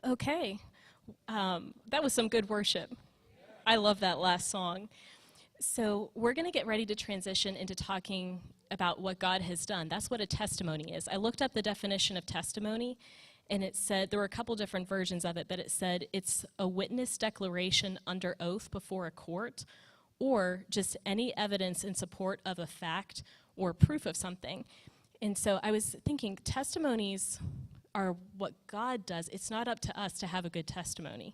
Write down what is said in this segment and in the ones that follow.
Okay, that was some good worship. I love that last song. So we're going to get ready to transition into talking about what God has done. That's what a testimony is. I looked up the definition of testimony, and it said, there were a couple different versions of it, but it said it's a witness declaration under oath before a court, or just any evidence in support of a fact or proof of something. And so I was thinking, testimonies are what God does. It's not up to us to have a good testimony.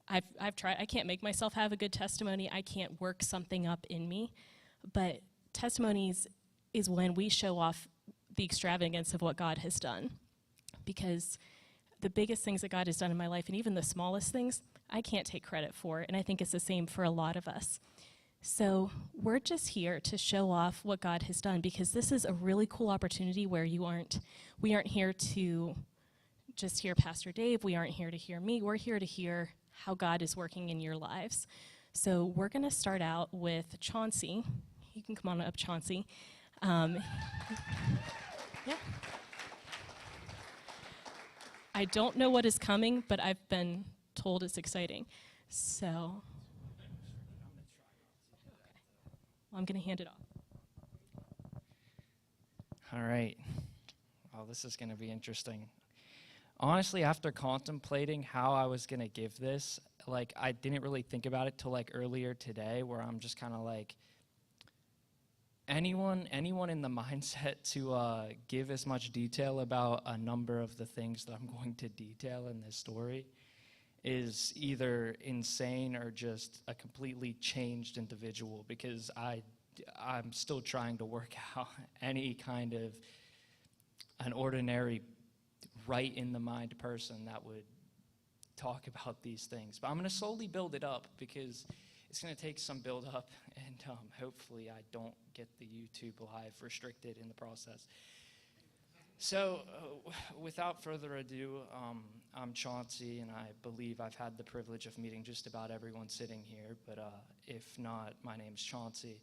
I've tried. I can't make myself have a good testimony. I can't work something up in me. But testimonies is when we show off the extravagance of what God has done. Because the biggest things that God has done in my life, and even the smallest things, I can't take credit for. And I think it's the same for a lot of us. So we're just here to show off what God has done, because this is a really cool opportunity where we aren't here to just hear Pastor Dave. We aren't here to hear me. We're here to hear how God is working in your lives. So we're going to start out with Chauncey. You can come on up, Chauncey. Yeah. I don't know what is coming, but I've been told it's exciting. So well, I'm going to hand it off. All right. Oh, this is going to be interesting. Honestly, after contemplating how I was going to give this, I didn't really think about it till earlier today, where I'm just kind of anyone in the mindset to give as much detail about a number of the things that I'm going to detail in this story is either insane or just a completely changed individual, because I'm still trying to work out any kind of an ordinary right in the mind person that would talk about these things. But I'm going to slowly build it up, because it's going to take some build up, and hopefully I don't get the YouTube live restricted in the process. So without further ado, I'm Chauncey, and I believe I've had the privilege of meeting just about everyone sitting here, but if not, my name's Chauncey.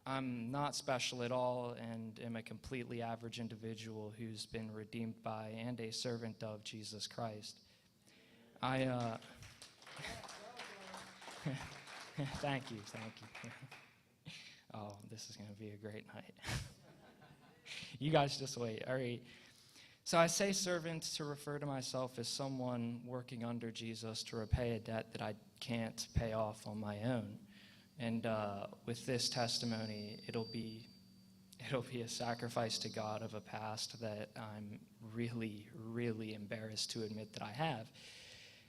I'm not special at all, and am a completely average individual who's been redeemed by and a servant of Jesus Christ. Thank you. Oh, this is going to be a great night. You guys just wait. All right. So I say servant to refer to myself as someone working under Jesus to repay a debt that I can't pay off on my own. And with this testimony, it'll be a sacrifice to God of a past that I'm really, really embarrassed to admit that I have.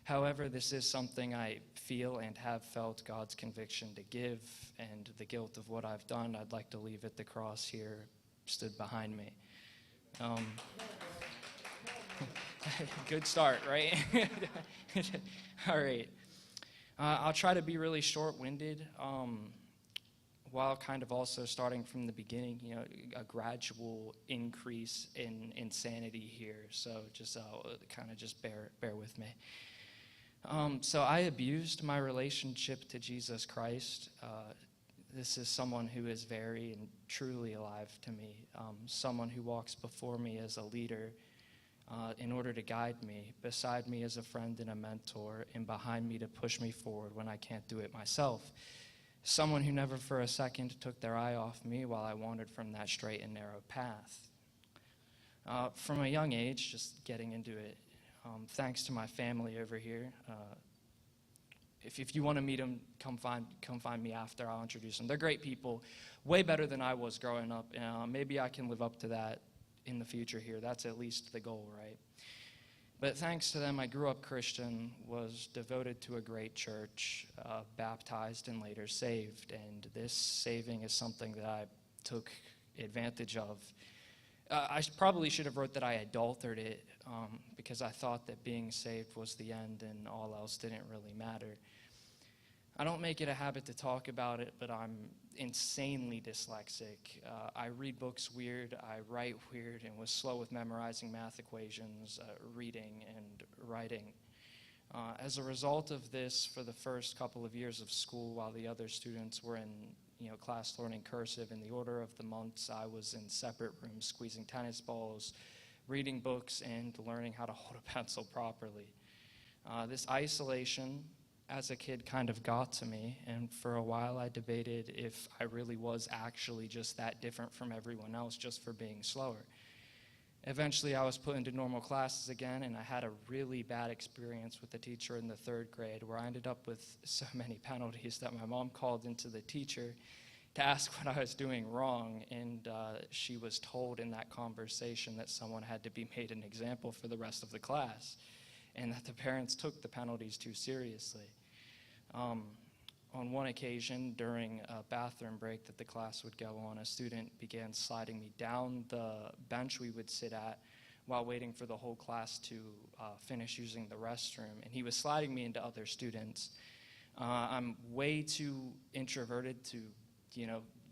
However, this is something I feel and have felt God's conviction to give, and the guilt of what I've done, I'd like to leave at the cross here, stood behind me. Good start, right? All right. I'll try to be really short-winded, while kind of also starting from the beginning, a gradual increase in insanity here. So just kind of just bear with me. So I abused my relationship to Jesus Christ. This is someone who is very and truly alive to me, someone who walks before me as a leader, in order to guide me, beside me as a friend and a mentor, and behind me to push me forward when I can't do it myself. Someone who never for a second took their eye off me while I wandered from that straight and narrow path. From a young age, just getting into it, thanks to my family over here. If you want to meet them, come find me after. I'll introduce them. They're great people, way better than I was growing up. Maybe I can live up to that in the future here. That's at least the goal, right? But thanks to them, I grew up Christian, was devoted to a great church, baptized and later saved. And this saving is something that I took advantage of. I probably should have wrote that I adulterated it, because I thought that being saved was the end and all else didn't really matter. I don't make it a habit to talk about it, but I'm insanely dyslexic. I read books weird, I write weird, and was slow with memorizing math equations, reading, and writing. As a result of this, for the first couple of years of school, while the other students were in class learning cursive, in the order of the months, I was in separate rooms squeezing tennis balls, reading books, and learning how to hold a pencil properly. This isolation as a kid kind of got to me, and for a while I debated if I really was actually just that different from everyone else just for being slower. Eventually I was put into normal classes again, and I had a really bad experience with the teacher in the 3rd grade where I ended up with so many penalties that my mom called into the teacher to ask what I was doing wrong, and she was told in that conversation that someone had to be made an example for the rest of the class, and that the parents took the penalties too seriously. On one occasion, during a bathroom break that the class would go on, a student began sliding me down the bench we would sit at while waiting for the whole class to finish using the restroom, and he was sliding me into other students. I'm way too introverted to,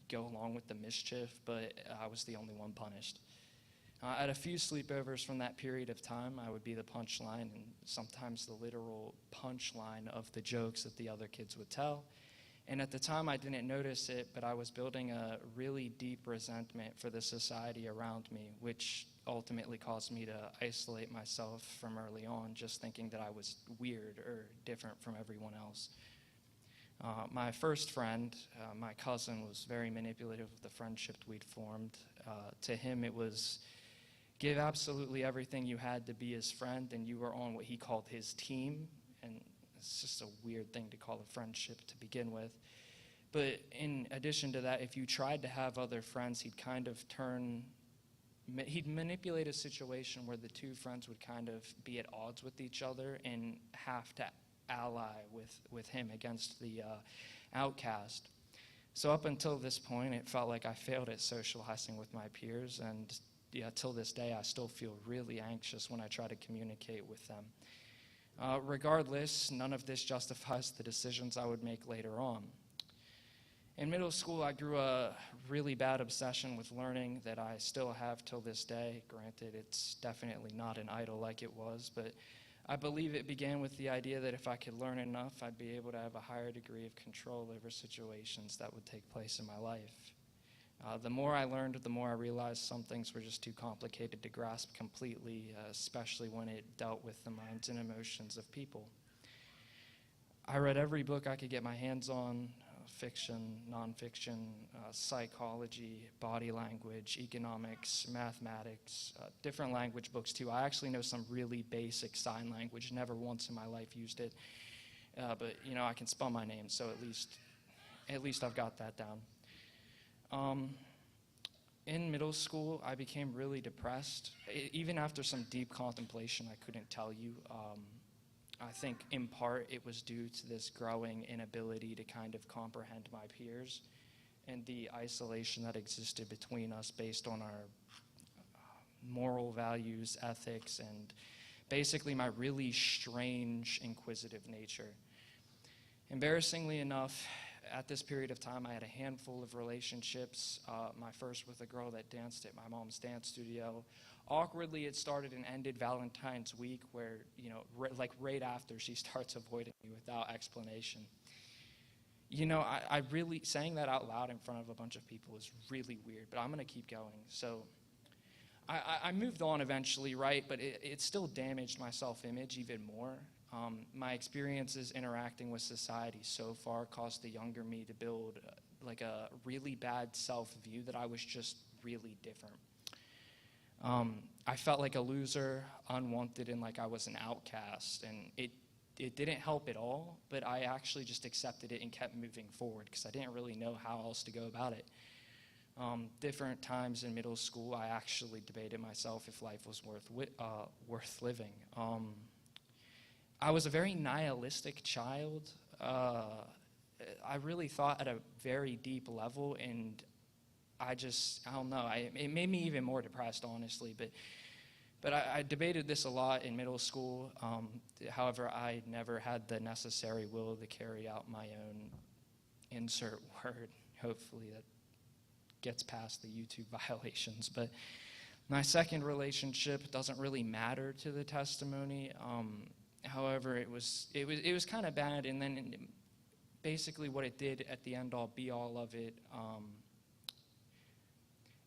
go along with the mischief, but I was the only one punished. At a few sleepovers from that period of time, I would be the punchline and sometimes the literal punchline of the jokes that the other kids would tell. And at the time, I didn't notice it, but I was building a really deep resentment for the society around me, which ultimately caused me to isolate myself from early on, just thinking that I was weird or different from everyone else. My first friend, my cousin, was very manipulative of the friendship we'd formed. To him, it was give absolutely everything you had to be his friend, and you were on what he called his team. And it's just a weird thing to call a friendship to begin with. But in addition to that, if you tried to have other friends, he'd manipulate a situation where the two friends would kind of be at odds with each other and have to ally with him against the outcast. So up until this point, it felt like I failed at socializing with my peers, and till this day, I still feel really anxious when I try to communicate with them. Regardless, none of this justifies the decisions I would make later on. In middle school, I grew a really bad obsession with learning that I still have till this day. Granted, it's definitely not an idol like it was, but I believe it began with the idea that if I could learn enough, I'd be able to have a higher degree of control over situations that would take place in my life. The more I learned, the more I realized some things were just too complicated to grasp completely, especially when it dealt with the minds and emotions of people. I read every book I could get my hands on, fiction, nonfiction, psychology, body language, economics, mathematics, different language books too. I actually know some really basic sign language, never once in my life used it, but I can spell my name, so at least I've got that down. In middle school, I became really depressed. Even after some deep contemplation, I couldn't tell you. I think in part it was due to this growing inability to kind of comprehend my peers and the isolation that existed between us based on our moral values, ethics, and basically my really strange, inquisitive nature. Embarrassingly enough, at this period of time, I had a handful of relationships. My first with a girl that danced at my mom's dance studio. Awkwardly, it started and ended Valentine's week where, right after she starts avoiding me without explanation. I really, saying that out loud in front of a bunch of people is really weird, but I'm going to keep going. So I moved on eventually, right, but it still damaged my self-image even more. My experiences interacting with society so far caused the younger me to build a really bad self-view that I was just really different. I felt like a loser, unwanted, and like I was an outcast, and it didn't help at all, but I actually just accepted it and kept moving forward because I didn't really know how else to go about it. Different times in middle school, I actually debated myself if life was worth living. I was a very nihilistic child. I really thought at a very deep level, and I don't know. It made me even more depressed, honestly. But I debated this a lot in middle school. However, I never had the necessary will to carry out my own insert word. Hopefully that gets past the YouTube violations. But my second relationship doesn't really matter to the testimony. However, it was kind of bad, and then basically what it did at the end all be all of it,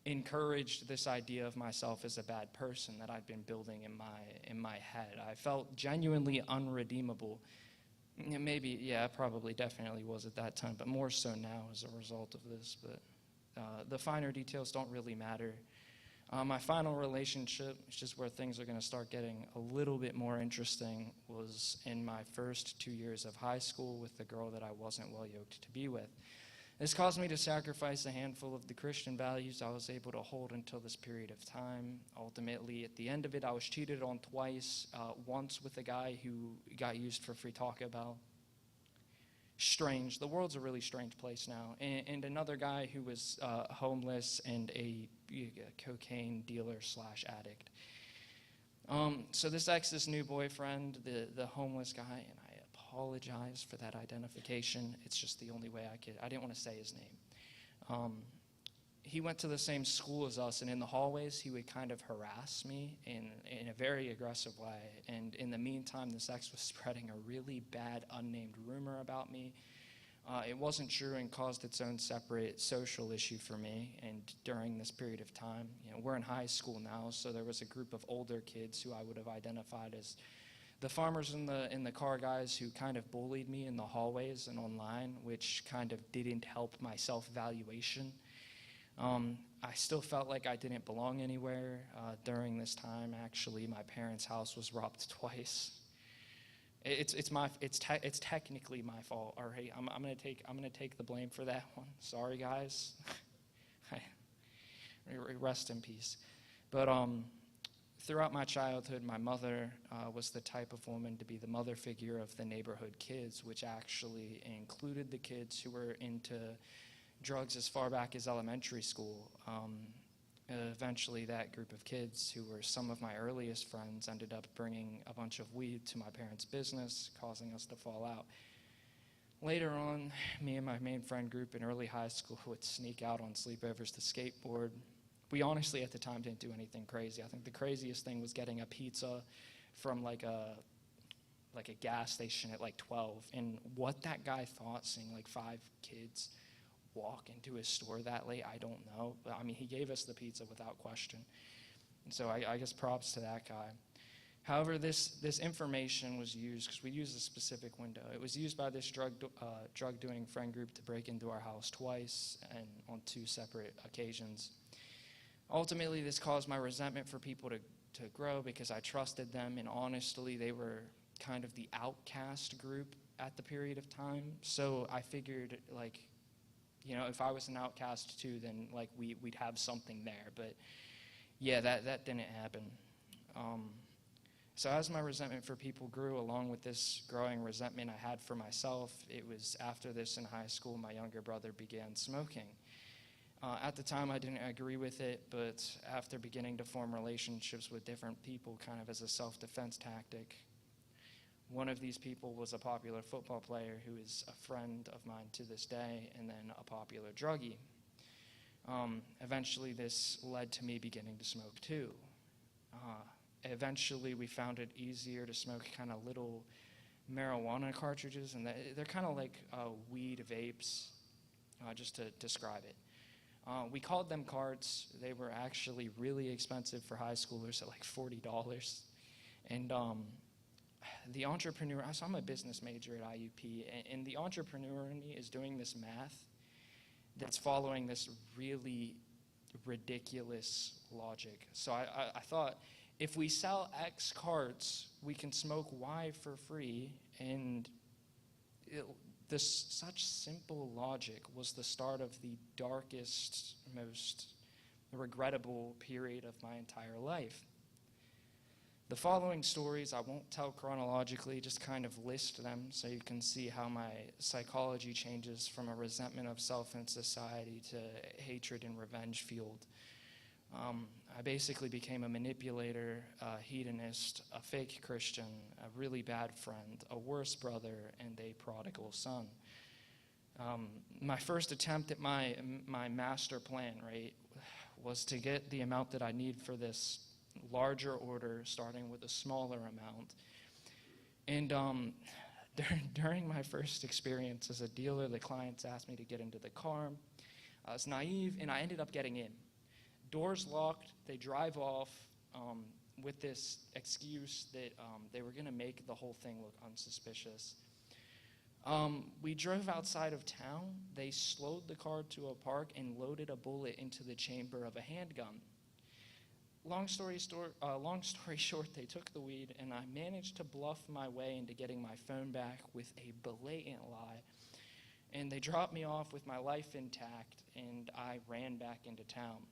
encouraged this idea of myself as a bad person that I'd been building in my head. I felt genuinely unredeemable. Maybe, yeah, probably definitely was at that time, but more so now as a result of this. But the finer details don't really matter. My final relationship, which is where things are going to start getting a little bit more interesting, was in my first 2 years of high school with the girl that I wasn't well yoked to be with. This caused me to sacrifice a handful of the Christian values I was able to hold until this period of time. Ultimately, at the end of it, I was cheated on twice, once with a guy who got used for free Taco Bell. Strange. The world's a really strange place now. And another guy who was homeless and a cocaine dealer / addict. So this new boyfriend, the homeless guy, and I apologize for that identification. It's just the only way I didn't want to say his name. He went to the same school as us, and in the hallways, he would kind of harass me in a very aggressive way. And in the meantime, this ex was spreading a really bad, unnamed rumor about me. It wasn't true and caused its own separate social issue for me. And during this period of time, we're in high school now, so there was a group of older kids who I would have identified as the farmers in the car guys who kind of bullied me in the hallways and online, which kind of didn't help my self-valuation. I still felt like I didn't belong anywhere. During this time, actually, my parents' house was robbed twice. It's technically my fault. All right, I'm gonna take the blame for that one. Sorry, guys. Rest in peace. But throughout my childhood, my mother was the type of woman to be the mother figure of the neighborhood kids, which actually included the kids who were into drugs as far back as elementary school. Eventually, that group of kids, who were some of my earliest friends, ended up bringing a bunch of weed to my parents' business, causing us to fall out. Later on, me and my main friend group in early high school would sneak out on sleepovers to skateboard. We honestly, at the time, didn't do anything crazy. I think the craziest thing was getting a pizza from like a gas station at like 12. And what that guy thought, seeing like 5 kids walk into his store that late, I don't know. But I mean, he gave us the pizza without question. And so I guess props to that guy. However, this information was used, because we used a specific window. It was used by this drug-doing friend group to break into our house twice and on 2 separate occasions. Ultimately, this caused my resentment for people to grow because I trusted them, and honestly, they were kind of the outcast group at the period of time. So I figured, like, if I was an outcast too, then like we'd have something there. But yeah, that didn't happen. So as my resentment for people grew, along with this growing resentment I had for myself, it was after this in high school, my younger brother began smoking. At the time, I didn't agree with it, but after beginning to form relationships with different people kind of as a self-defense tactic, one of these people was a popular football player who is a friend of mine to this day, and then a popular druggie. Eventually, this led to me beginning to smoke too. Eventually, we found it easier to smoke kind of little marijuana cartridges, and they're kind of like weed vapes, just to describe it. We called them carts. They were actually really expensive for high schoolers at like $40. And the entrepreneur, so I'm a business major at IUP, and the entrepreneur in me is doing this math that's following this really ridiculous logic. So I thought, if we sell X carts, we can smoke Y for free, and such simple logic was the start of the darkest, most regrettable period of my entire life. The following stories, I won't tell chronologically, just kind of list them so you can see how my psychology changes from a resentment of self and society to hatred and revenge fueled. I basically became a manipulator, a hedonist, a fake Christian, a really bad friend, a worse brother, and a prodigal son. My first attempt at my master plan, right, was to get the amount that I need for this larger order, starting with a smaller amount. And during my first experience as a dealer, the clients asked me to get into the car. I was naive, and I ended up getting in. Doors locked, they drive off with this excuse that they were going to make the whole thing look unsuspicious. We drove outside of town. They slowed the car to a park and loaded a bullet into the chamber of a handgun. Long story short, they took the weed, and I managed to bluff my way into getting my phone back with a blatant lie. And they dropped me off with my life intact, and I ran back into town.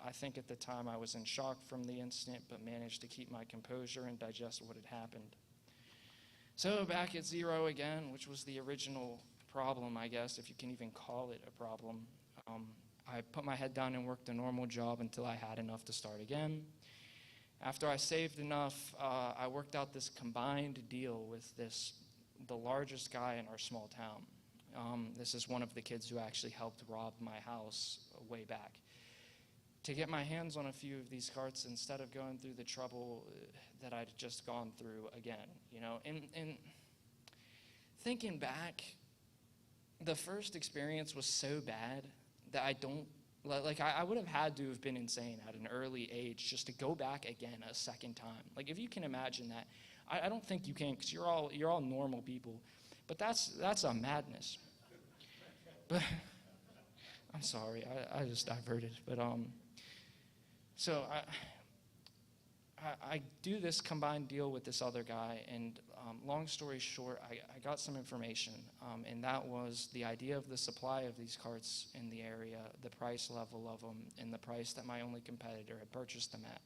I think at the time I was in shock from the incident, but managed to keep my composure and digest what had happened. So back at zero again, which was the original problem, I guess, if you can even call it a problem. I put my head down and worked a normal job until I had enough to start again. After I saved enough, I worked out this combined deal with the largest guy in our small town. This is one of the kids who actually helped rob my house way back. To get my hands on a few of these carts instead of going through the trouble that I'd just gone through again, And thinking back, the first experience was so bad that I would have had to have been insane at an early age just to go back again a second time. Like, if you can imagine that, I don't think you can, because you're all normal people, but that's a madness. But I'm sorry, I just diverted, but so I do this combined deal with this other guy, and long story short, I got some information, and that was the idea of the supply of these carts in the area, the price level of them, and the price that my only competitor had purchased them at.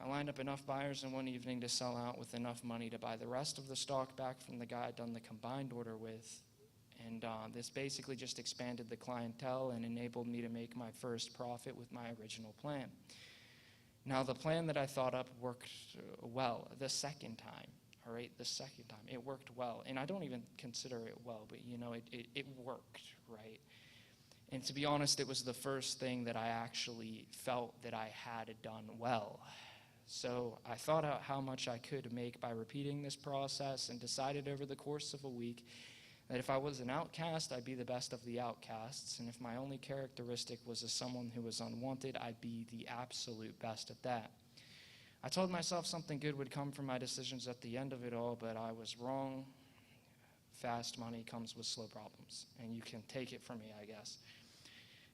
I lined up enough buyers in one evening to sell out with enough money to buy the rest of the stock back from the guy I'd done the combined order with, and this basically just expanded the clientele and enabled me to make my first profit with my original plan. Now, the plan that I thought up worked well the second time, all right? The second time, it worked well. And I don't even consider it well, but, it worked, right? And to be honest, it was the first thing that I actually felt that I had done well. So I thought out how much I could make by repeating this process and decided over the course of a week that if I was an outcast, I'd be the best of the outcasts, and if my only characteristic was as someone who was unwanted, I'd be the absolute best at that. I told myself something good would come from my decisions at the end of it all, but I was wrong. Fast money comes with slow problems, and you can take it from me, I guess.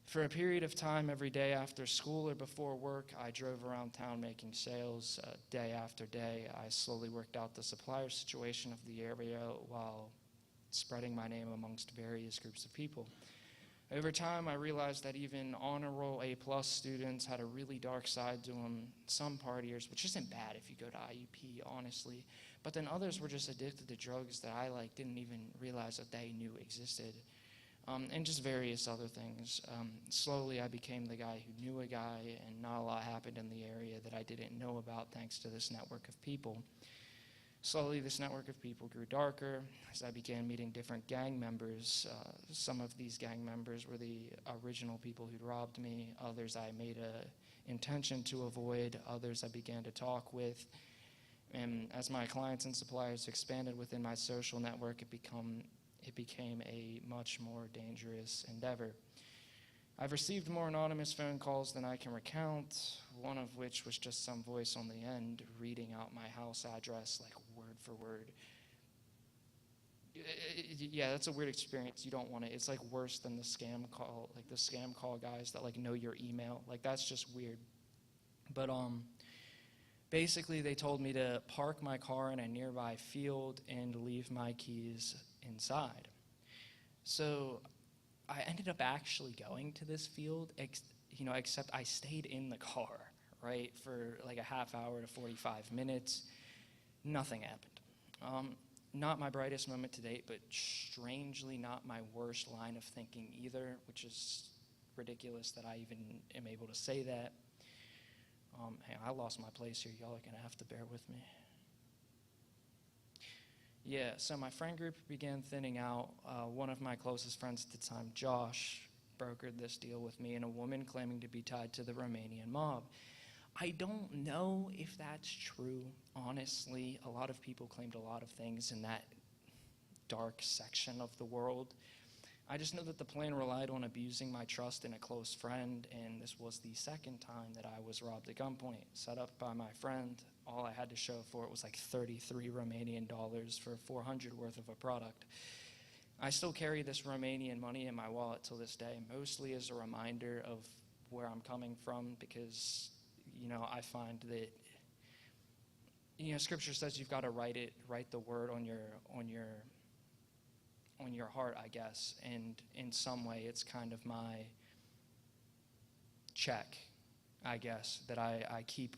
For a period of time, every day after school or before work, I drove around town making sales. Day after day, I slowly worked out the supplier situation of the area while spreading my name amongst various groups of people. Over time, I realized that even honor roll A+ students had a really dark side to them. Some partiers, which isn't bad if you go to IUP, honestly, but then others were just addicted to drugs that I didn't even realize that they knew existed, and just various other things. Slowly, I became the guy who knew a guy, and not a lot happened in the area that I didn't know about thanks to this network of people. Slowly, this network of people grew darker as I began meeting different gang members. Some of these gang members were the original people who'd robbed me. Others I made an intention to avoid. Others I began to talk with. And as my clients and suppliers expanded within my social network, it became a much more dangerous endeavor. I've received more anonymous phone calls than I can recount, one of which was just some voice on the end reading out my house address word for word. Yeah, that's a weird experience. You don't want it. It's worse than the scam call, the scam call guys that know your email. That's just weird. But basically they told me to park my car in a nearby field and leave my keys inside. So I ended up actually going to this field, except I stayed in the car, right, for a half hour to 45 minutes. Nothing happened. Not my brightest moment to date, but strangely not my worst line of thinking either, which is ridiculous that I even am able to say that. Hey, I lost my place here. Y'all are going to have to bear with me. Yeah, so my friend group began thinning out. One of my closest friends at the time, Josh, brokered this deal with me and a woman claiming to be tied to the Romanian mob. I don't know if that's true, honestly. A lot of people claimed a lot of things in that dark section of the world. I just know that the plan relied on abusing my trust in a close friend, and this was the second time that I was robbed at gunpoint, set up by my friend. All I had to show for it was like 33 Romanian dollars for 400 worth of a product. I still carry this Romanian money in my wallet till this day, mostly as a reminder of where I'm coming from, because, I find that, Scripture says you've got to write the word on your heart, I guess, and in some way it's kind of my check, I guess, that I keep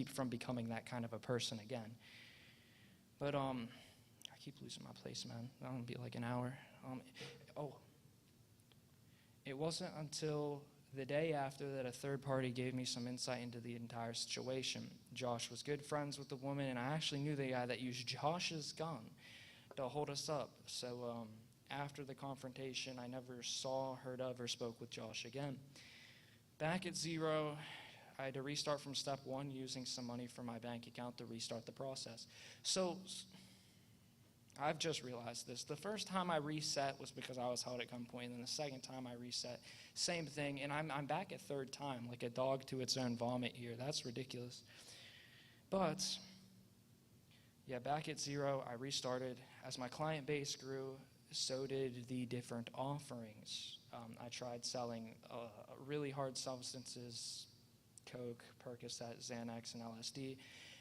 from becoming that kind of a person again. But I keep losing my place, man. That gonna be like an hour. It wasn't until the day after that a third party gave me some insight into the entire situation. Josh was good friends with the woman, and I actually knew the guy that used Josh's gun to hold us up. So after the confrontation, I never saw, heard of, or spoke with Josh again. Back at zero, I had to restart from step one using some money from my bank account to restart the process. So I've just realized this. The first time I reset was because I was held at gunpoint, and the second time I reset, same thing. And I'm back a third time, like a dog to its own vomit here. That's ridiculous. But yeah, back at zero, I restarted. As my client base grew, so did the different offerings. I tried selling really hard substances, Coke, Percocet, Xanax, and LSD.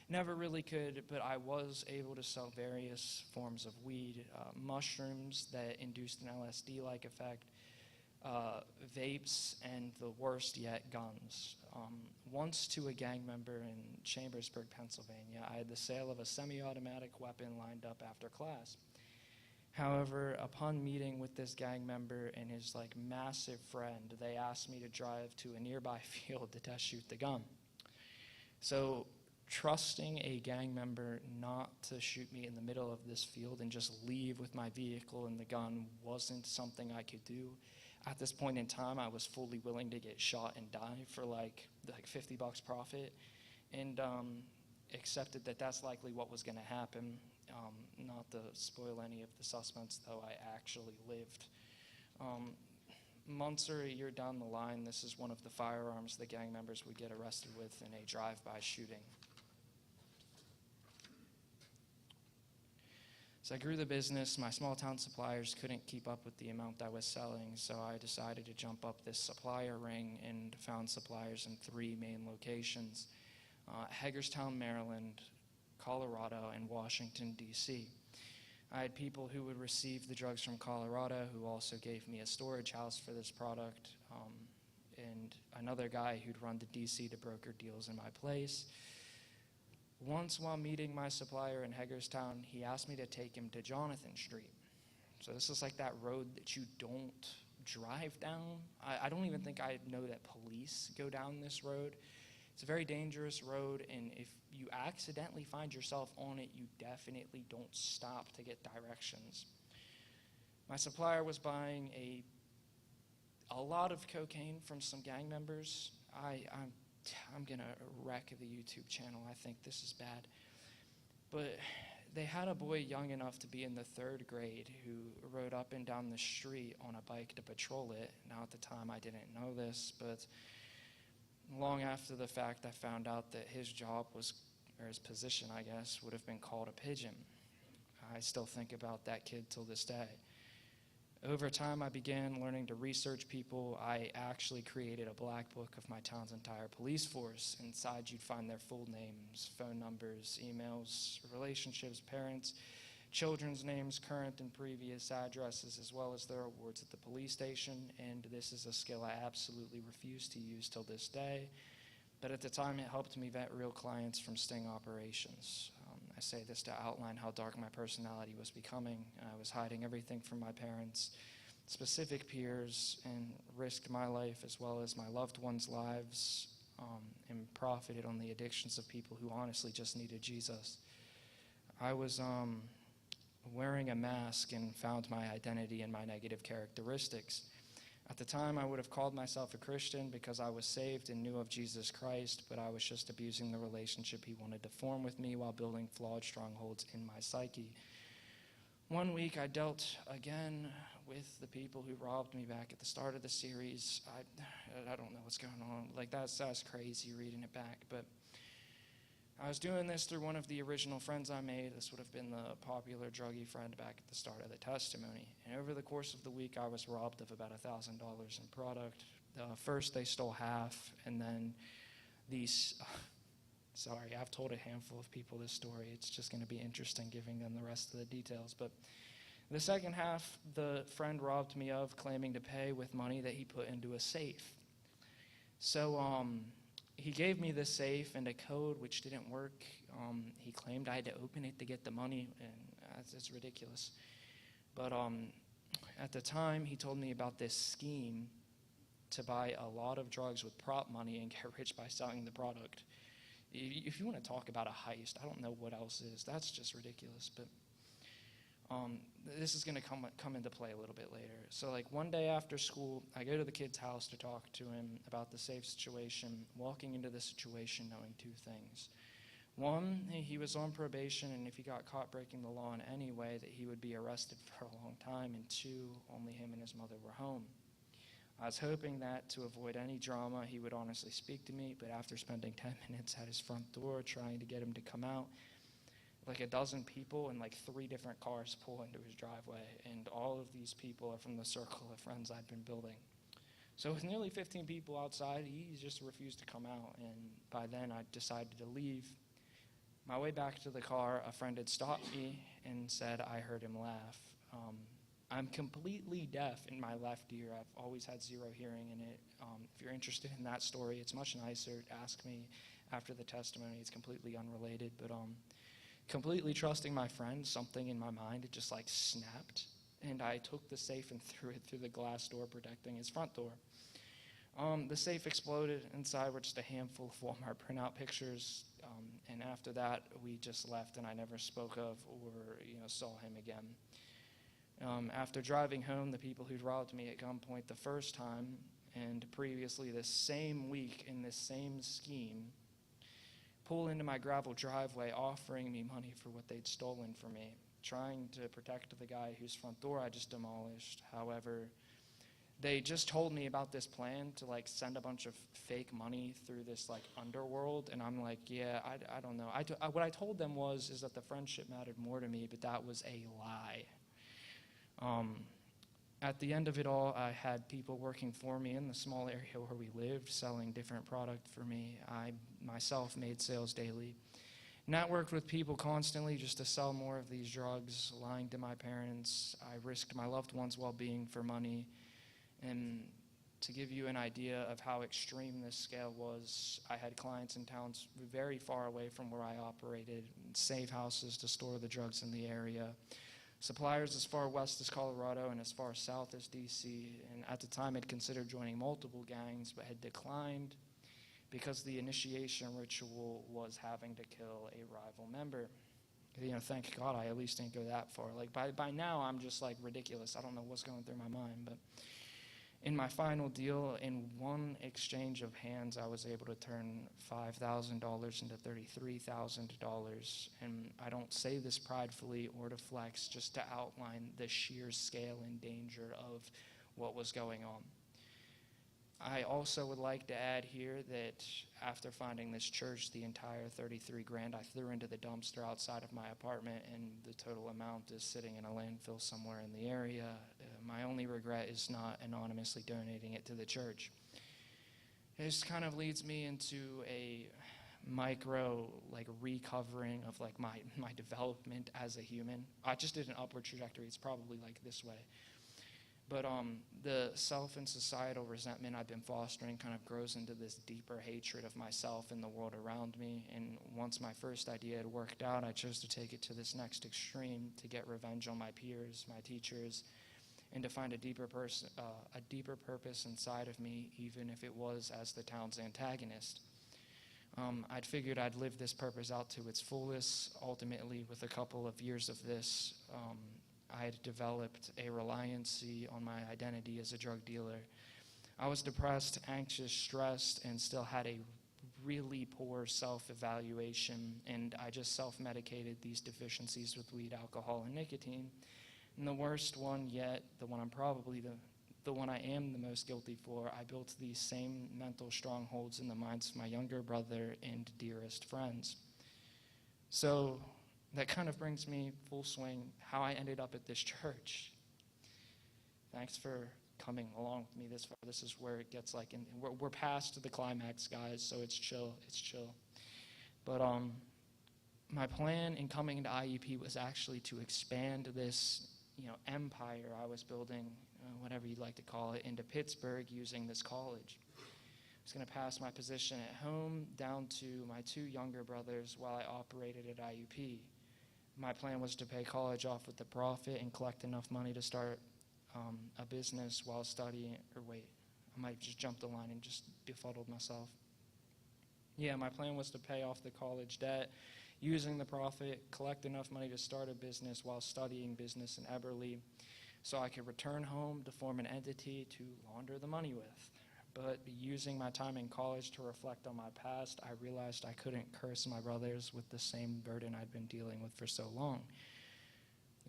Never really could, but I was able to sell various forms of weed, mushrooms that induced an LSD-like effect, vapes, and the worst yet, guns. Once to a gang member in Chambersburg, Pennsylvania, I had the sale of a semi-automatic weapon lined up after class. However, upon meeting with this gang member and his massive friend, they asked me to drive to a nearby field to test shoot the gun. So trusting a gang member not to shoot me in the middle of this field and just leave with my vehicle and the gun wasn't something I could do. At this point in time, I was fully willing to get shot and die for like $50 profit, and accepted that that's likely what was going to happen. Not to spoil any of the suspense, though, I actually lived. Months or a year down the line, this is one of the firearms the gang members would get arrested with in a drive-by shooting. So I grew the business. My small town suppliers couldn't keep up with the amount I was selling, so I decided to jump up this supplier ring and found suppliers in 3 main locations: Hagerstown, Maryland, Colorado, and Washington, D.C. I had people who would receive the drugs from Colorado who also gave me a storage house for this product, and another guy who'd run to D.C. to broker deals in my place. Once, while meeting my supplier in Hagerstown, he asked me to take him to Jonathan Street. So this is like that road that you don't drive down. I don't even think I know that police go down this road. It's a very dangerous road, and if you accidentally find yourself on it, you definitely don't stop to get directions. My supplier was buying a lot of cocaine from some gang members. I'm going to wreck the YouTube channel. I think this is bad. But they had a boy young enough to be in the 3rd grade who rode up and down the street on a bike to patrol it. Now, at the time, I didn't know this, but long after the fact, I found out that his job was, or his position, I guess, would have been called a pigeon. I still think about that kid till this day. Over time, I began learning to research people. I actually created a black book of my town's entire police force. Inside, you'd find their full names, phone numbers, emails, relationships, parents, children's names, current and previous addresses, as well as their awards at the police station. And this is a skill I absolutely refuse to use till this day. But at the time, it helped me vet real clients from sting operations. I say this to outline how dark my personality was becoming. I was hiding everything from my parents, specific peers, and risked my life as well as my loved ones' lives, and profited on the addictions of people who honestly just needed Jesus. I was wearing a mask and found my identity in my negative characteristics. At the time, I would have called myself a Christian because I was saved and knew of Jesus Christ, but I was just abusing the relationship he wanted to form with me while building flawed strongholds in my psyche. One week, I dealt again with the people who robbed me back at the start of the series. I don't know what's going on. Like, that's crazy reading it back. But I was doing this through one of the original friends I made. This would have been the popular druggy friend back at the start of the testimony. And over the course of the week, I was robbed of about $1,000 in product. First, they stole half, and then these... Sorry, I've told a handful of people this story. It's just going to be interesting giving them the rest of the details. But the second half, the friend robbed me of, claiming to pay with money that he put into a safe. So he gave me the safe and a code which didn't work. He claimed I had to open it to get the money, and it's ridiculous. But at the time, he told me about this scheme to buy a lot of drugs with prop money and get rich by selling the product. If you want to talk about a heist, I don't know what else is. That's just ridiculous. But this is going to come into play a little bit later. So, like, one day after school, I go to the kid's house to talk to him about the safe situation, walking into the situation knowing two things. One, he was on probation, and if he got caught breaking the law in any way, that he would be arrested for a long time. And two, only him and his mother were home. I was hoping that to avoid any drama, he would honestly speak to me, but after spending 10 minutes at his front door trying to get him to come out, like a dozen people and like 3 different cars pull into his driveway, and all of these people are from the circle of friends I'd been building. So with nearly 15 people outside, he just refused to come out, and by then I decided to leave. My way back to the car, a friend had stopped me and said I heard him laugh. I'm completely deaf in my left ear. I've always had 0 hearing in it. If you're interested in that story, it's much nicer. Ask me after the testimony. It's completely unrelated. But completely trusting my friend, something in my mind, it just like snapped. And I took the safe and threw it through the glass door protecting his front door. The safe exploded. Inside were just a handful of Walmart printout pictures. And after that, we just left, and I never spoke of or saw him again. After driving home, the people who'd robbed me at gunpoint the first time, and previously this same week in this same scheme, pull into my gravel driveway offering me money for what they'd stolen from me, trying to protect the guy whose front door I just demolished. However, they just told me about this plan to like send a bunch of fake money through this like underworld, and I'm like, yeah, I don't know. What I told them is that the friendship mattered more to me, but that was a lie. At the end of it all, I had people working for me in the small area where we lived, selling different product for me. I myself made sales daily. Networked with people constantly just to sell more of these drugs, lying to my parents. I risked my loved ones' well-being for money. And to give you an idea of how extreme this scale was, I had clients in towns very far away from where I operated, safe houses to store the drugs in the area. Suppliers as far west as Colorado and as far south as D.C., and at the time had considered joining multiple gangs but had declined because the initiation ritual was having to kill a rival member. Thank God I at least didn't go that far. Like by now I'm just like ridiculous. I don't know what's going through my mind, but in my final deal, in one exchange of hands, I was able to turn $5,000 into $33,000. And I don't say this pridefully or to flex, just to outline the sheer scale and danger of what was going on. I also would like to add here that after finding this church, the entire $33,000 I threw into the dumpster outside of my apartment, and the total amount is sitting in a landfill somewhere in the area. My only regret is not anonymously donating it to the church. This kind of leads me into a micro recovering of my development as a human. I just did an upward trajectory. It's probably like this way. But the self and societal resentment I've been fostering kind of grows into this deeper hatred of myself and the world around me. And once my first idea had worked out, I chose to take it to this next extreme to get revenge on my peers, my teachers, and to find a deeper purpose inside of me, even if it was as the town's antagonist. I'd figured I'd live this purpose out to its fullest. Ultimately, with a couple of years of this, I had developed a reliancy on my identity as a drug dealer. I was depressed, anxious, stressed, and still had a really poor self-evaluation, and I just self-medicated these deficiencies with weed, alcohol, and nicotine And the worst one yet, the one I am the most guilty for, I built these same mental strongholds in the minds of my younger brother and dearest friends. So that kind of brings me full swing how I ended up at this church. Thanks for coming along with me this far. This is where it gets like, we're past the climax, guys, so it's chill. But my plan in coming into IUP was actually to expand this, empire I was building, whatever you'd like to call it, into Pittsburgh using this college. I was going to pass my position at home down to my two younger brothers while I operated at IUP. My plan was to pay college off with the profit and collect enough money to start a business while studying, I might have just jumped the line and just befuddled myself. Yeah, my plan was to pay off the college debt, using the profit, collect enough money to start a business while studying business in Eberly, so I could return home to form an entity to launder the money with. But using my time in college to reflect on my past, I realized I couldn't curse my brothers with the same burden I'd been dealing with for so long.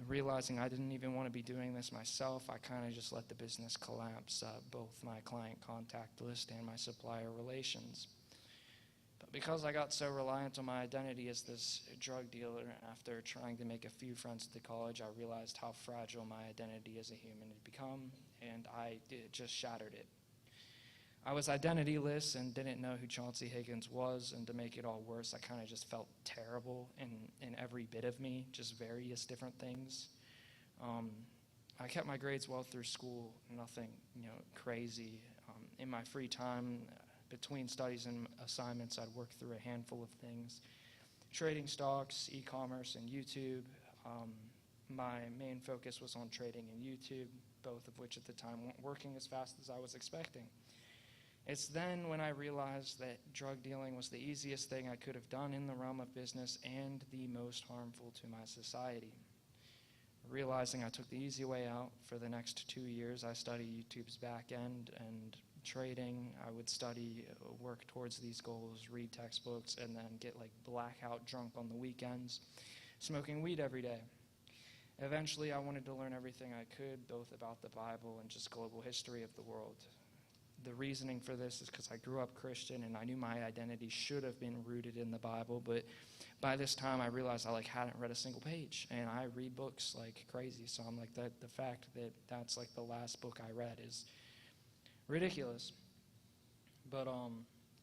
Realizing I didn't even want to be doing this myself, I kind of just let the business collapse, both my client contact list and my supplier relations. But because I got so reliant on my identity as this drug dealer, after trying to make a few friends at the college, I realized how fragile my identity as a human had become, and it just shattered it. I was identityless and didn't know who Chauncey Higgins was, and to make it all worse, I kind of just felt terrible in every bit of me, just various different things. I kept my grades well through school, nothing crazy. In my free time, between studies and assignments, I'd work through a handful of things. Trading stocks, e-commerce, and YouTube. My main focus was on trading and YouTube, both of which at the time weren't working as fast as I was expecting. It's then when I realized that drug dealing was the easiest thing I could have done in the realm of business and the most harmful to my society. Realizing I took the easy way out, for the next 2 years, I studied YouTube's back end and trading. I would study, work towards these goals, read textbooks, and then get blackout drunk on the weekends, smoking weed every day. Eventually, I wanted to learn everything I could, both about the Bible and just global history of the world. The reasoning for this is because I grew up Christian and I knew my identity should have been rooted in the Bible, but by this time I realized I hadn't read a single page, and I read books like crazy, so I'm the fact that that's the last book I read is ridiculous. But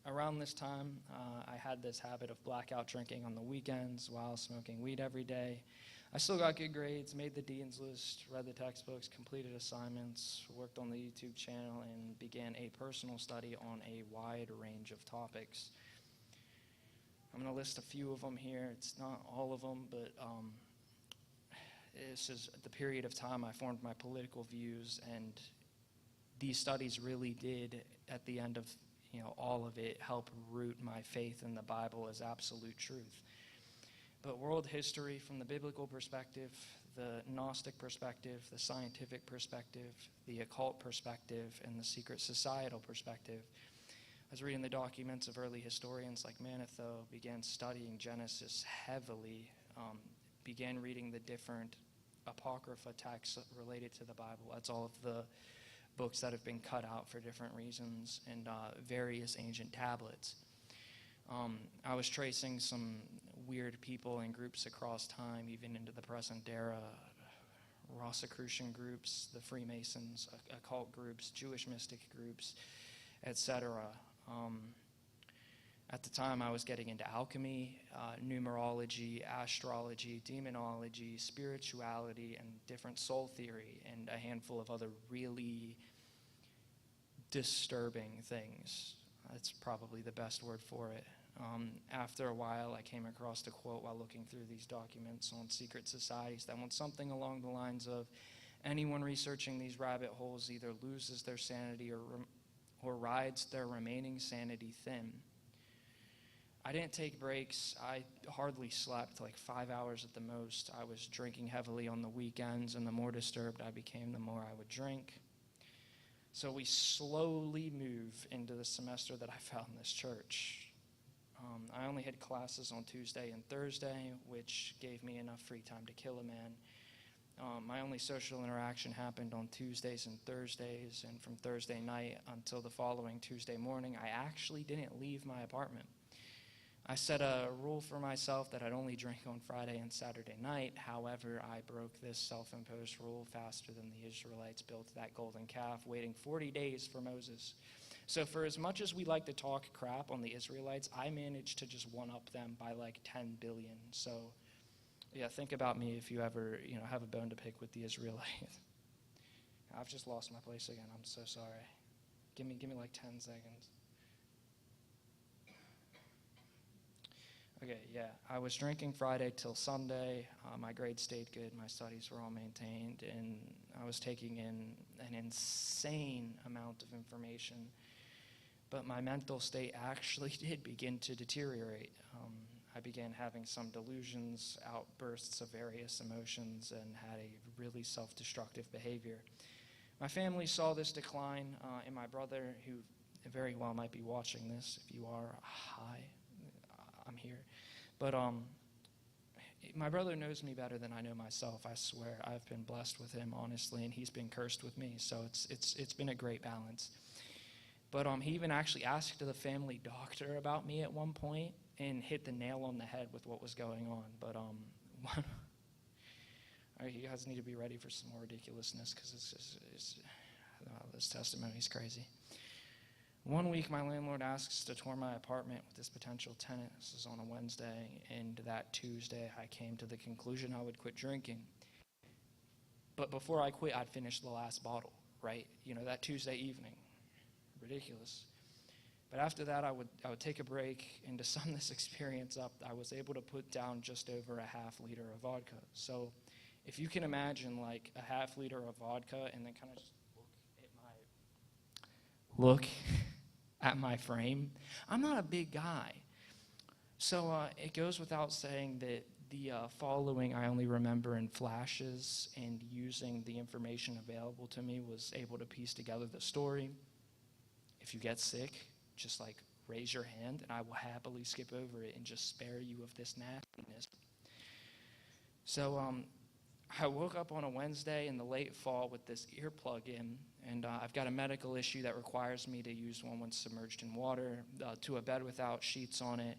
around this time, I had this habit of blackout drinking on the weekends while smoking weed every day. I still got good grades, made the dean's list, read the textbooks, completed assignments, worked on the YouTube channel, and began a personal study on a wide range of topics. I'm going to list a few of them here. It's not all of them, but this is the period of time I formed my political views, and these studies really did, at the end of all of it, help root my faith in the Bible as absolute truth. But world history from the biblical perspective, the Gnostic perspective, the scientific perspective, the occult perspective, and the secret societal perspective. I was reading the documents of early historians like Manetho, began studying Genesis heavily, began reading the different apocrypha texts related to the Bible. That's all of the books that have been cut out for different reasons, and various ancient tablets. I was tracing some weird people and groups across time, even into the present era. Rosicrucian groups, the Freemasons, occult groups, Jewish mystic groups, etc. At the time, I was getting into alchemy, numerology, astrology, demonology, spirituality, and different soul theory, and a handful of other really disturbing things. That's probably the best word for it. After a while, I came across a quote while looking through these documents on secret societies that went something along the lines of, anyone researching these rabbit holes either loses their sanity or rides their remaining sanity thin. I didn't take breaks. I hardly slept, 5 hours at the most. I was drinking heavily on the weekends, and the more disturbed I became, the more I would drink. So we slowly move into the semester that I found this church. I only had classes on Tuesday and Thursday, which gave me enough free time to kill a man. My only social interaction happened on Tuesdays and Thursdays, and from Thursday night until the following Tuesday morning, I actually didn't leave my apartment. I set a rule for myself that I'd only drink on Friday and Saturday night. However, I broke this self-imposed rule faster than the Israelites built that golden calf, waiting 40 days for Moses. So for as much as we like to talk crap on the Israelites, I managed to just one-up them by like 10 billion. So yeah, think about me if you ever, have a bone to pick with the Israelites. I've just lost my place again. I'm so sorry. Give me like 10 seconds. Okay, yeah. I was drinking Friday till Sunday. My grades stayed good. My studies were all maintained. And I was taking in an insane amount of information. But my mental state actually did begin to deteriorate. I began having some delusions, outbursts of various emotions, and had a really self-destructive behavior. My family saw this decline in my brother, who very well might be watching this. If you are, hi, I'm here. But my brother knows me better than I know myself. I swear, I've been blessed with him, honestly, and he's been cursed with me. So it's been a great balance. But he even actually asked the family doctor about me at one point and hit the nail on the head with what was going on. But all right, you guys need to be ready for some more ridiculousness, because this testimony is crazy. One week, my landlord asks to tour my apartment with this potential tenant. This is on a Wednesday, and that Tuesday, I came to the conclusion I would quit drinking. But before I quit, I'd finish the last bottle, right? That Tuesday evening. Ridiculous. But after that, I would take a break, and to sum this experience up, I was able to put down just over a half liter of vodka. So if you can imagine like a half liter of vodka and then kind of just look at my frame. I'm not a big guy. So it goes without saying that the following I only remember in flashes, and using the information available to me was able to piece together the story. If you get sick, just like raise your hand, and I will happily skip over it and just spare you of this nastiness. So I woke up on a Wednesday in the late fall with this earplug in, and I've got a medical issue that requires me to use one when submerged in water, to a bed without sheets on it.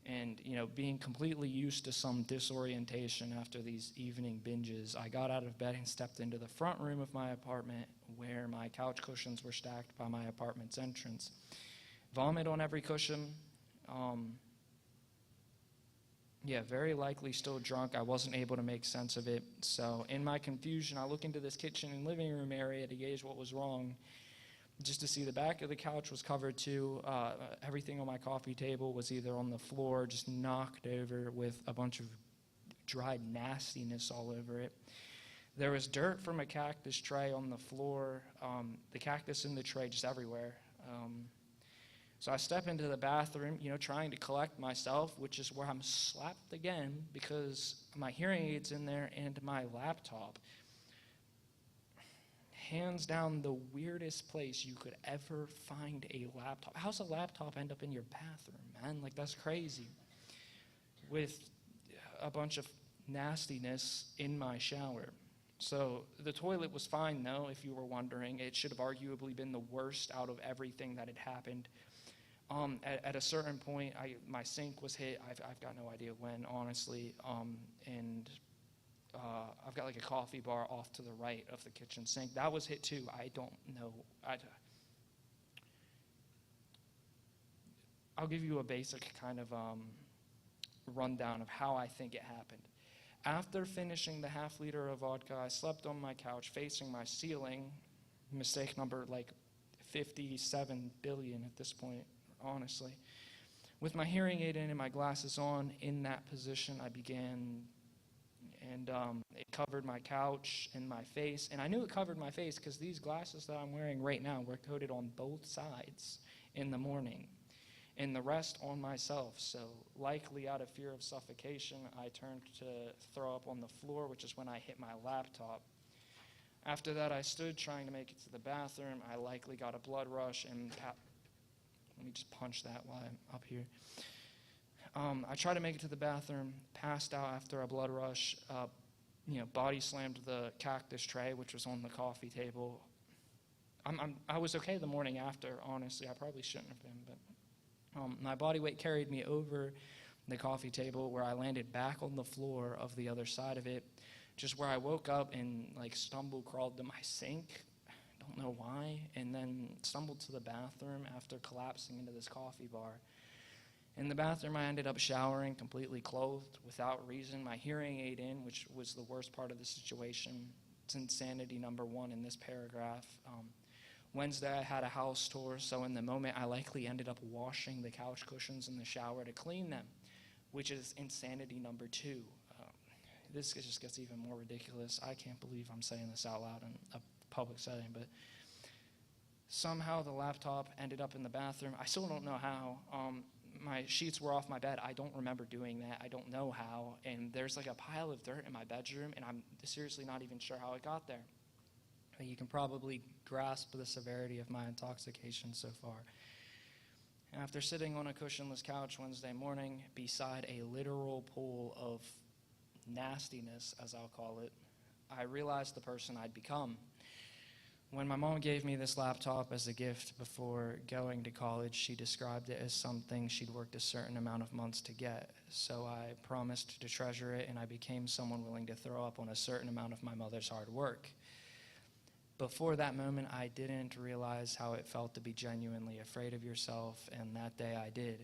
And, being completely used to some disorientation after these evening binges, I got out of bed and stepped into the front room of my apartment, where my couch cushions were stacked by my apartment's entrance. Vomit on every cushion. Very likely still drunk. I wasn't able to make sense of it. So in my confusion, I look into this kitchen and living room area to gauge what was wrong, just to see the back of the couch was covered too. Everything on my coffee table was either on the floor, just knocked over, with a bunch of dried nastiness all over it. There was dirt from a cactus tray on the floor, the cactus in the tray just everywhere. So I step into the bathroom, trying to collect myself, which is where I'm slapped again because my hearing aid's in there and my laptop. Hands down the weirdest place you could ever find a laptop. How's a laptop end up in your bathroom, man? Like, that's crazy. With a bunch of nastiness in my shower. So the toilet was fine, though, if you were wondering. It should have arguably been the worst out of everything that had happened. At a certain point, my sink was hit. I've got no idea when, honestly. I've got like a coffee bar off to the right of the kitchen sink. That was hit too. I don't know. I'll give you a basic kind of rundown of how I think it happened. After finishing the half liter of vodka, I slept on my couch facing my ceiling. Mistake number like 57 billion at this point, honestly. With my hearing aid in and my glasses on, in that position, I began, and it covered my couch and my face. And I knew it covered my face because these glasses that I'm wearing right now were coated on both sides in the morning, and the rest on myself. So likely out of fear of suffocation, I turned to throw up on the floor, which is when I hit my laptop. After that, I stood trying to make it to the bathroom. I likely got a blood rush, and let me just punch that while I'm up here. I tried to make it to the bathroom, passed out after a blood rush, body slammed the cactus tray, which was on the coffee table. I was okay the morning after, honestly. I probably shouldn't have been, but my body weight carried me over the coffee table where I landed back on the floor of the other side of it, just where I woke up and crawled to my sink. Don't know why, and then stumbled to the bathroom after collapsing into this coffee bar. In the bathroom, I ended up showering completely clothed without reason, my hearing aid in, which was the worst part of the situation. It's insanity number one in this paragraph. Wednesday, I had a house tour, so in the moment, I likely ended up washing the couch cushions in the shower to clean them, which is insanity number two. This just gets even more ridiculous. I can't believe I'm saying this out loud in a public setting, but somehow the laptop ended up in the bathroom. I still don't know how. My sheets were off my bed. I don't remember doing that. I don't know how. And there's a pile of dirt in my bedroom, and I'm seriously not even sure how it got there. But you can probably grasp the severity of my intoxication so far. After sitting on a cushionless couch Wednesday morning beside a literal pool of nastiness, as I'll call it, I realized the person I'd become. When my mom gave me this laptop as a gift before going to college, she described it as something she'd worked a certain amount of months to get. So I promised to treasure it, and I became someone willing to throw up on a certain amount of my mother's hard work. Before that moment, I didn't realize how it felt to be genuinely afraid of yourself, and that day I did.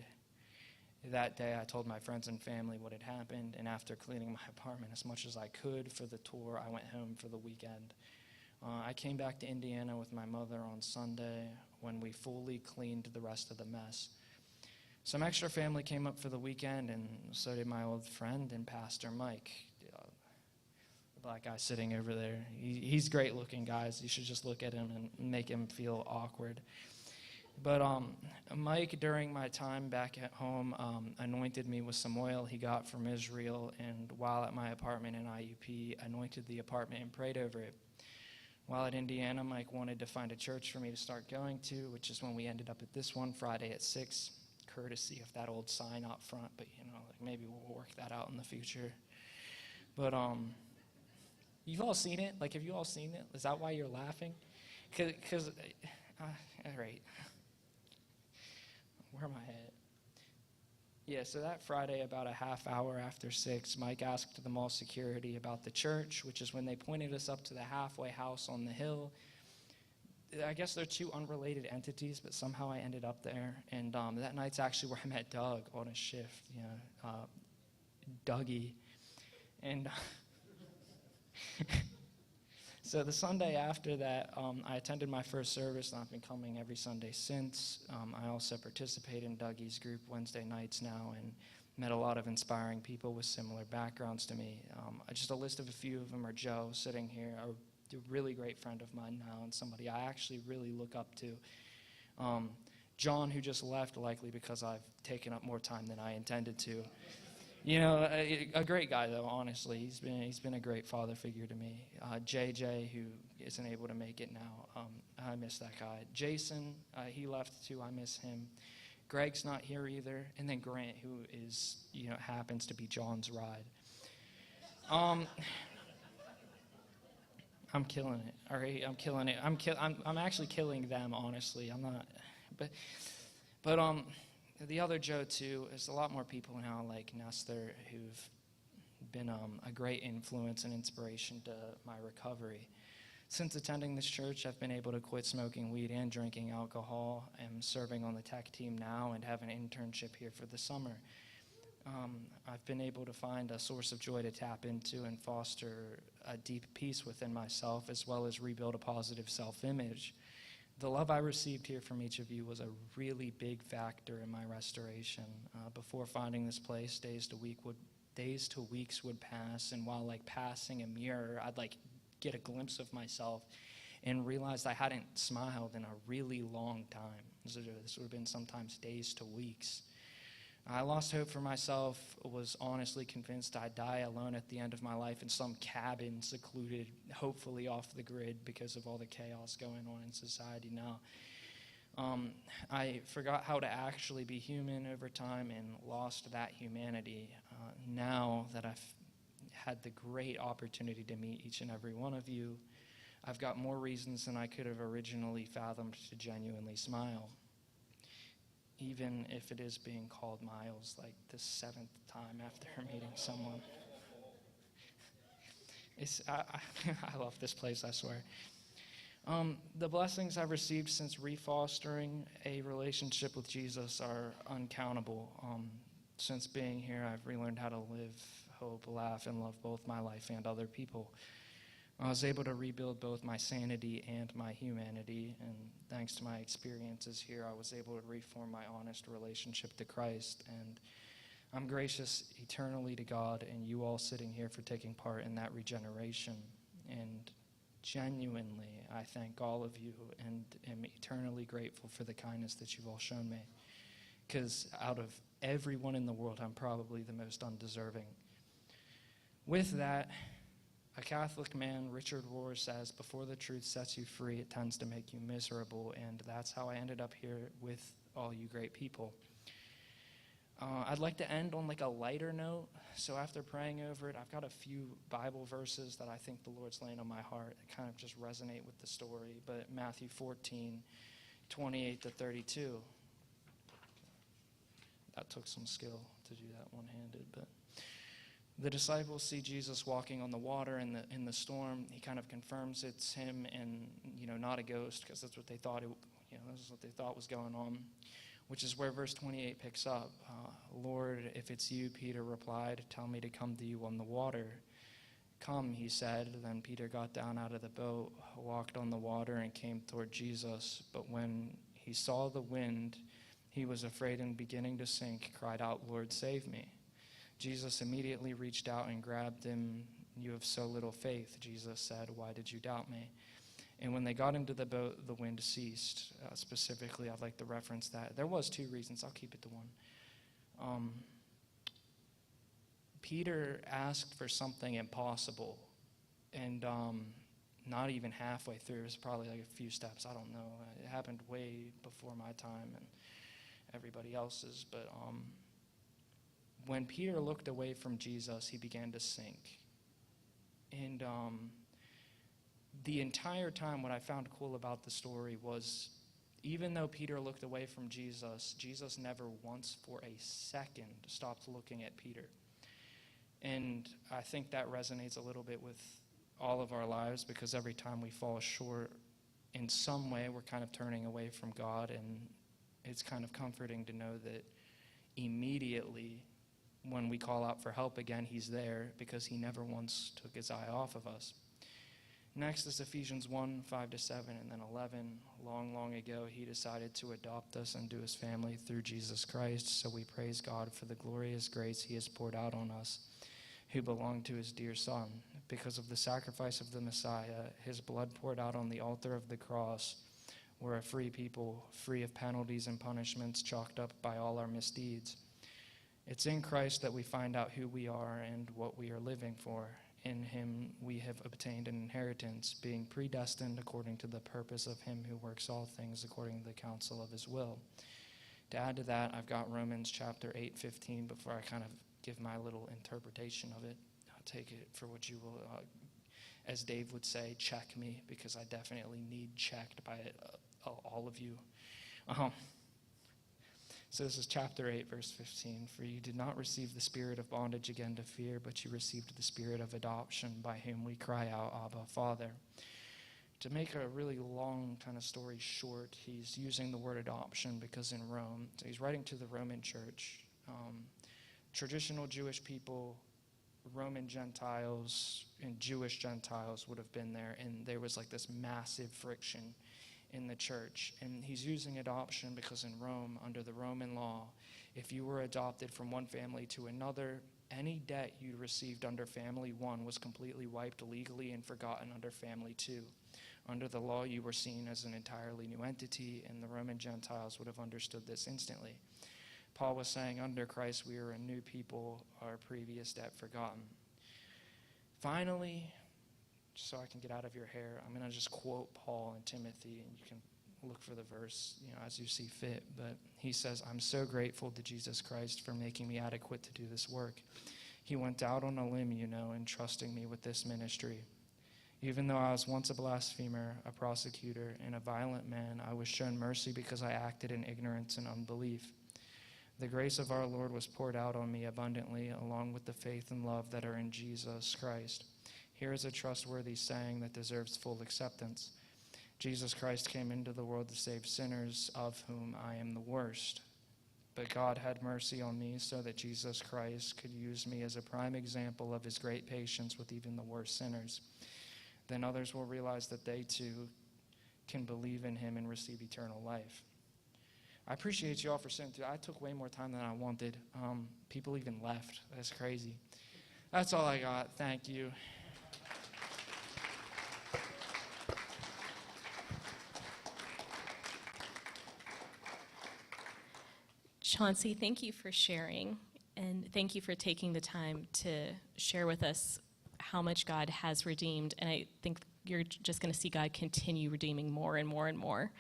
That day I told my friends and family what had happened, and after cleaning my apartment as much as I could for the tour, I went home for the weekend. I came back to Indiana with my mother on Sunday when we fully cleaned the rest of the mess. Some extra family came up for the weekend, and so did my old friend and Pastor Mike, the black guy sitting over there. He's great looking, guys. You should just look at him and make him feel awkward. But Mike, during my time back at home, anointed me with some oil he got from Israel, and while at my apartment in IUP, anointed the apartment and prayed over it. While at Indiana, Mike wanted to find a church for me to start going to, which is when we ended up at this one, Friday at 6, courtesy of that old sign out front, but maybe we'll work that out in the future. But you've all seen it? Have you all seen it? Is that why you're laughing? Because, all right. Where am I at? Yeah, so that Friday, about a half hour after 6, Mike asked the mall security about the church, which is when they pointed us up to the halfway house on the hill. I guess they're two unrelated entities, but somehow I ended up there. And that night's actually where I met Doug on a shift, Dougie. And so the Sunday after that, I attended my first service, and I've been coming every Sunday since. I also participate in Dougie's group Wednesday nights now and met a lot of inspiring people with similar backgrounds to me. Just a list of a few of them are Joe, sitting here, a really great friend of mine now and somebody I actually really look up to. John, who just left, likely because I've taken up more time than I intended to. A great guy, though, honestly. He's been a great father figure to me. JJ, who isn't able to make it now, I miss that guy. Jason, he left too, I miss him. Greg's not here either. And then Grant, who is, happens to be John's ride. I'm killing it, all right? I'm killing it. I'm actually killing them, honestly. I'm not, but the other Joe, too, is a lot more people now like Nestor who've been a great influence and inspiration to my recovery. Since attending this church, I've been able to quit smoking weed and drinking alcohol. I'm serving on the tech team now and have an internship here for the summer. I've been able to find a source of joy to tap into and foster a deep peace within myself, as well as rebuild a positive self-image. The love I received here from each of you was a really big factor in my restoration. Before finding this place, days to weeks would pass, and while passing a mirror, I'd get a glimpse of myself and realized I hadn't smiled in a really long time. This would have been sometimes days to weeks. I lost hope for myself, was honestly convinced I'd die alone at the end of my life in some cabin, secluded, hopefully off the grid because of all the chaos going on in society now. I forgot how to actually be human over time and lost that humanity. Now that I've had the great opportunity to meet each and every one of you. I've got more reasons than I could have originally fathomed to genuinely smile, even if it is being called Miles like the 7th time after meeting someone. I love this place, I swear. The blessings I've received since refostering a relationship with Jesus are uncountable. Since being here, I've relearned how to live, hope, laugh, and love both my life and other people. I was able to rebuild both my sanity and my humanity, and thanks to my experiences here, I was able to reform my honest relationship to Christ. And I'm gracious eternally to God and you all sitting here for taking part in that regeneration. And genuinely, I thank all of you and am eternally grateful for the kindness that you've all shown me. Because out of everyone in the world, I'm probably the most undeserving. With that, a Catholic man, Richard Rohr, says, before the truth sets you free, it tends to make you miserable. And that's how I ended up here with all you great people. I'd like to end on like a lighter note. So after praying over it, I've got a few Bible verses that I think the Lord's laying on my heart that kind of just resonate with the story. But Matthew 14, 28 to 32. That took some skill to do that one-handed, but the disciples see Jesus walking on the water in the storm. He kind of confirms it's him and, not a ghost, because that's what they thought this is what they thought was going on, which is where verse 28 picks up. Lord, if it's you, Peter replied, tell me to come to you on the water. Come, he said. Then Peter got down out of the boat, walked on the water, and came toward Jesus. But when he saw the wind, he was afraid and beginning to sink, cried out, Lord, save me. Jesus immediately reached out and grabbed him. You have so little faith, Jesus said. Why did you doubt me? And when they got into the boat, the wind ceased. Specifically, I'd like to reference that. There was 2 reasons. I'll keep it to one. Peter asked for something impossible. And not even halfway through. It was probably like a few steps. I don't know. It happened way before my time and everybody else's. But when Peter looked away from Jesus, he began to sink. And the entire time, what I found cool about the story was, even though Peter looked away from Jesus, Jesus never once for a second stopped looking at Peter. And I think that resonates a little bit with all of our lives, because every time we fall short in some way, we're kind of turning away from God. And it's kind of comforting to know that immediately when we call out for help again, he's there, because he never once took his eye off of us. Next is Ephesians 1, 5 to 7, and then 11. Long, long ago, he decided to adopt us into his family through Jesus Christ. So we praise God for the glorious grace he has poured out on us, who belong to his dear Son. Because of the sacrifice of the Messiah, his blood poured out on the altar of the cross, we're a free people, free of penalties and punishments chalked up by all our misdeeds. It's in Christ that we find out who we are and what we are living for. In him we have obtained an inheritance, being predestined according to the purpose of him who works all things according to the counsel of his will. To add to that, I've got Romans chapter 8:15 before I kind of give my little interpretation of it. I'll take it for what you will, as Dave would say, check me, because I definitely need checked by all of you. So this is chapter 8, verse 15. For you did not receive the spirit of bondage again to fear, but you received the spirit of adoption, by whom we cry out, Abba, Father. To make a really long kind of story short, he's using the word adoption because in Rome, so he's writing to the Roman church. Traditional Jewish people, Roman Gentiles, and Jewish Gentiles would have been there, and there was like this massive friction in the church. And he's using adoption because in Rome, under the Roman law, if you were adopted from one family to another, any debt you received under family 1 was completely wiped legally and forgotten under family 2. Under the law, you were seen as an entirely new entity, and the Roman Gentiles would have understood this instantly. Paul was saying, under Christ, we are a new people, our previous debt forgotten. Finally, just so I can get out of your hair, I'm going to just quote Paul and Timothy, and you can look for the verse, as you see fit. But he says, I'm so grateful to Jesus Christ for making me adequate to do this work. He went out on a limb, entrusting me with this ministry. Even though I was once a blasphemer, a prosecutor, and a violent man, I was shown mercy because I acted in ignorance and unbelief. The grace of our Lord was poured out on me abundantly, along with the faith and love that are in Jesus Christ. Here is a trustworthy saying that deserves full acceptance. Jesus Christ came into the world to save sinners, of whom I am the worst. But God had mercy on me so that Jesus Christ could use me as a prime example of his great patience with even the worst sinners. Then others will realize that they too can believe in him and receive eternal life. I appreciate you all for sitting through. I took way more time than I wanted. People even left. That's crazy. That's all I got. Thank you. Chauncey, thank you for sharing, and thank you for taking the time to share with us how much God has redeemed, and I think you're just going to see God continue redeeming more and more and more.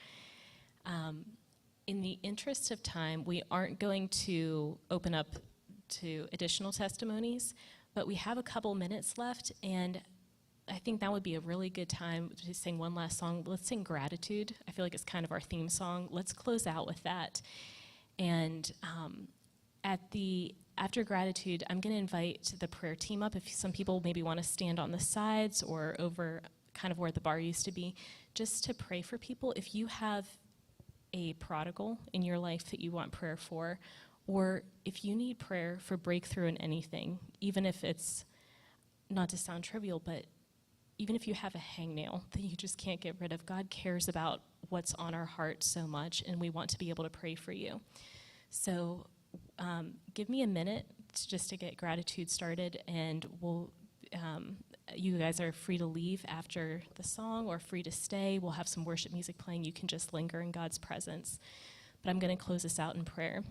In the interest of time, we aren't going to open up to additional testimonies, but we have a couple minutes left, and I think that would be a really good time to sing one last song. Let's sing Gratitude. I feel like it's kind of our theme song. Let's close out with that. And after Gratitude, I'm going to invite the prayer team up. If some people maybe want to stand on the sides or over kind of where the bar used to be, just to pray for people. If you have a prodigal in your life that you want prayer for, or if you need prayer for breakthrough in anything, even if it's, not to sound trivial, but even if you have a hangnail that you just can't get rid of, God cares about what's on our heart so much, and we want to be able to pray for you. So give me a minute just to get Gratitude started, and you guys are free to leave after the song or free to stay. We'll have some worship music playing. You can just linger in God's presence. But I'm going to close this out in prayer.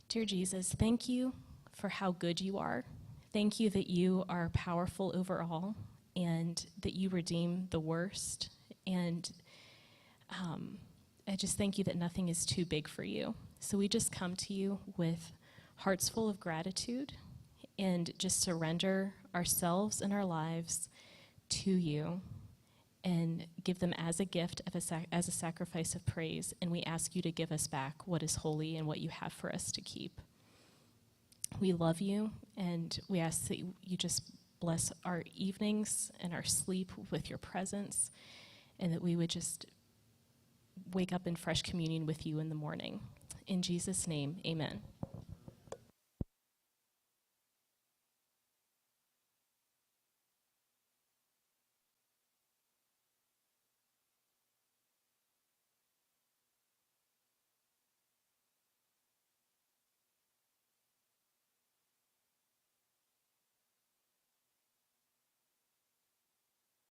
Dear Jesus, thank you for how good you are. Thank you that you are powerful over all and that you redeem the worst. And I just thank you that nothing is too big for you. So we just come to you with hearts full of gratitude and just surrender ourselves and our lives to you and give them as a gift, as a sacrifice of praise. And we ask you to give us back what is holy and what you have for us to keep. We love you, and we ask that you just bless our evenings and our sleep with your presence, and that we would just wake up in fresh communion with you in the morning. In Jesus' name, amen.